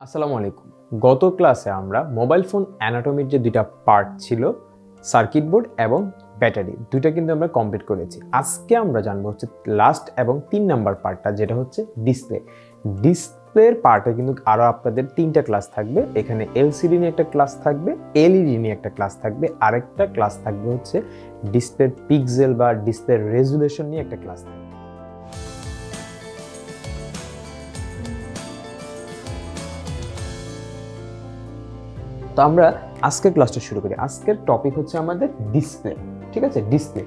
আসসালামু আলাইকুম। গত ক্লাসে আমরা মোবাইল ফোন অ্যানাটমির যে দুইটা পার্ট ছিল, সার্কিট বোর্ড এবং ব্যাটারি, দুইটা কিন্তু আমরা কমপ্লিট করেছি। আজকে আমরা জানবো হচ্ছে লাস্ট এবং 3 নাম্বার পার্টটা, যেটা হচ্ছে ডিসপ্লে। ডিসপ্লের পার্টে কিন্তু আরও আপনাদের 3টা ক্লাস থাকবে। এখানে এলসিডি নিয়ে একটা ক্লাস থাকবে, এলইডি নিয়ে একটা ক্লাস থাকবে, আরেকটা ক্লাস থাকবে হচ্ছে ডিসপ্লের পিক্সেল বা ডিসপ্লের রেজুলেশন নিয়ে একটা ক্লাস থাকবে। তো আমরা আজকের ক্লাসটা শুরু করি। আজকের টপিক হচ্ছে আমাদের ডিসপ্লে। ঠিক আছে, ডিসপ্লে।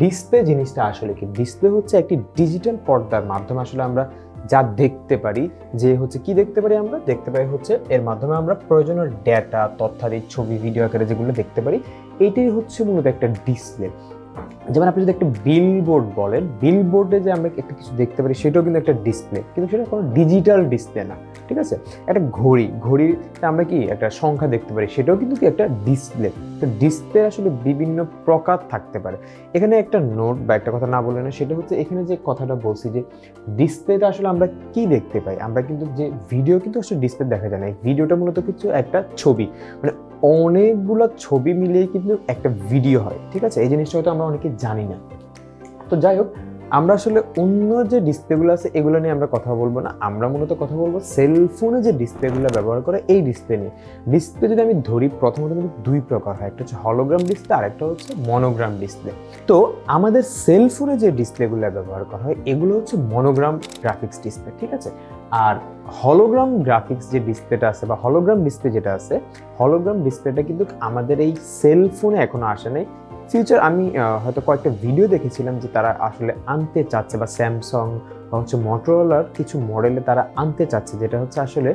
ডিসপ্লে জিনিসটা আসলে কি? ডিসপ্লে হচ্ছে একটি ডিজিটাল পর্দার মাধ্যমে আসলে আমরা যা দেখতে পারি, যে হচ্ছে কি দেখতে পারি, আমরা দেখতে পারি হচ্ছে এর মাধ্যমে আমরা প্রয়োজনীয় ডেটা, তথ্যাদি, ছবি, ভিডিও আকারে যেগুলো দেখতে পারি, এইটাই হচ্ছে মূলত একটা ডিসপ্লে। যেমন আপনি যদি একটা বিলবোর্ড বলেন, বিলবোর্ডে যে আমরা একটা কিছু দেখতে পারি সেটাও কিন্তু একটা ডিসপ্লে, কিন্তু সেটা কোনো ডিজিটাল ডিসপ্লে না। ঠিক আছে, একটা ঘড়িতে আমরা কি একটা সংখ্যা দেখতে পারি, সেটাও কিন্তু কি একটা ডিসপ্লে। তো ডিসপ্লে আসলে বিভিন্ন প্রকার থাকতে পারে। এখানে একটা নোট বা একটা কথা না বলে না, সেটা হচ্ছে এখানে যে কথাটা বলছি যে ডিসপ্লেটা আসলে আমরা কি দেখতে পাই, আমরা কিন্তু যে ভিডিও কিন্তু আসলে ডিসপ্লে দেখা যায় না। ভিডিওটা মূলত কিছু একটা ছবি, মানে অনেকগুলো ছবি মিলিয়ে কিন্তু একটা ভিডিও হয়। ঠিক আছে, এই জিনিসটা হয়তো আমরা অনেকে জানি না। তো যাই হোক, আমরা আসলে অন্য যে ডিসপ্লেগুলো আছে এগুলো নিয়ে আমরা কথা বলবো না। আমরা মূলত কথা বলবো সেলফোনে যে ডিসপ্লেগুলো ব্যবহার করে এই ডিসপ্লে নিয়ে। ডিসপ্লে যদি আমি ধরি, প্রথমত কিন্তু দুই প্রকার হয়, একটা হচ্ছে হলোগ্রাম ডিসপ্লে আর একটা হচ্ছে মনোগ্রাম ডিসপ্লে। তো আমাদের সেলফোনে যে ডিসপ্লেগুলো ব্যবহার করা হয় এগুলো হচ্ছে মনোগ্রাম গ্রাফিক্স ডিসপ্লে। ঠিক আছে, আর হলোগ্রাম গ্রাফিক্স যে ডিসপ্লেটা আছে বা হলোগ্রাম ডিসপ্লে যেটা আছে, হলোগ্রাম ডিসপ্লেটা কিন্তু আমাদের এই সেলফোনে এখনো আসে নাই। ফিউচার আমি হয়তো কয়েকটা ভিডিও দেখেছিলাম যে তারা আসলে আনতে চাচ্ছে, বা স্যামসাং বা হচ্ছে মোটরোলার কিছু মডেলে তারা আনতে চাচ্ছে, যেটা হচ্ছে আসলে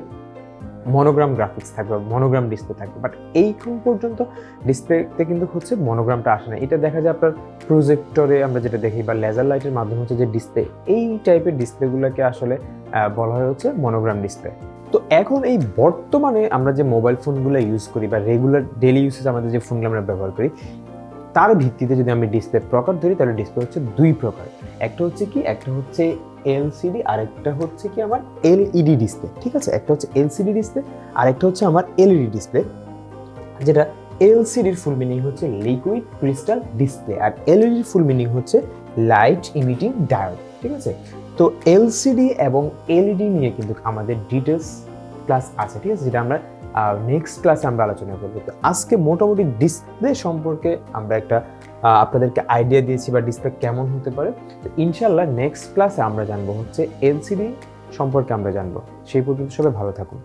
মনোগ্রাম গ্রাফিক্স থাকবে, মনোগ্রাম ডিসপ্লে থাকবে। বাট এইখান পর্যন্ত ডিসপ্লেতে কিন্তু হচ্ছে মনোগ্রামটা আসে না। এটা দেখা যায় আপনার প্রজেক্টরে আমরা যেটা দেখি, বা লেজার লাইটের মাধ্যমে হচ্ছে যে ডিসপ্লে, এই টাইপের ডিসপ্লেগুলোকে আসলে বলা হয় হচ্ছে মনোগ্রাম ডিসপ্লে। তো এখন এই বর্তমানে আমরা যে মোবাইল ফোনগুলো ইউজ করি বা রেগুলার ডেলি ইউজেস আমাদের যে ফোনগুলো আমরা ব্যবহার করি, তার ভিত্তিতে যদি আমি ডিসপ্লে প্রকার ধরি, তাহলে ডিসপ্লে হচ্ছে দুই প্রকার। একটা হচ্ছে কি, একটা হচ্ছে এলসিডি, আর একটা হচ্ছে কি আমার এলইডি ডিসপ্লে। ঠিক আছে, একটা হচ্ছে এলসিডি ডিসপ্লে আর একটা হচ্ছে আমার এলইডি ডিসপ্লে। যেটা এলসিডির ফুল মিনিং হচ্ছে লিকুইড ক্রিস্টাল ডিসপ্লে, আর এলইডির ফুল মিনিং হচ্ছে লাইট ইমিটিং ডায়োড। ঠিক আছে, তো এলসিডি এবং এলইডি নিয়ে কিন্তু আমাদের ডিটেলস ক্লাস আছে। ঠিক আছে, যেটা আমরা নেক্সট ক্লাসে আমরা আলোচনা করবো। তো আজকে মোটামুটি ডিসপ্লে সম্পর্কে আমরা একটা আপনাদেরকে আইডিয়া দিয়েছি, বা ডিসপ্লে কেমন হতে পারে। তো ইনশাল্লাহ নেক্সট ক্লাসে আমরা জানবো হচ্ছে এলসিডি সম্পর্কে আমরা জানবো। সেই পর্যন্ত সবাই ভালো থাকুন।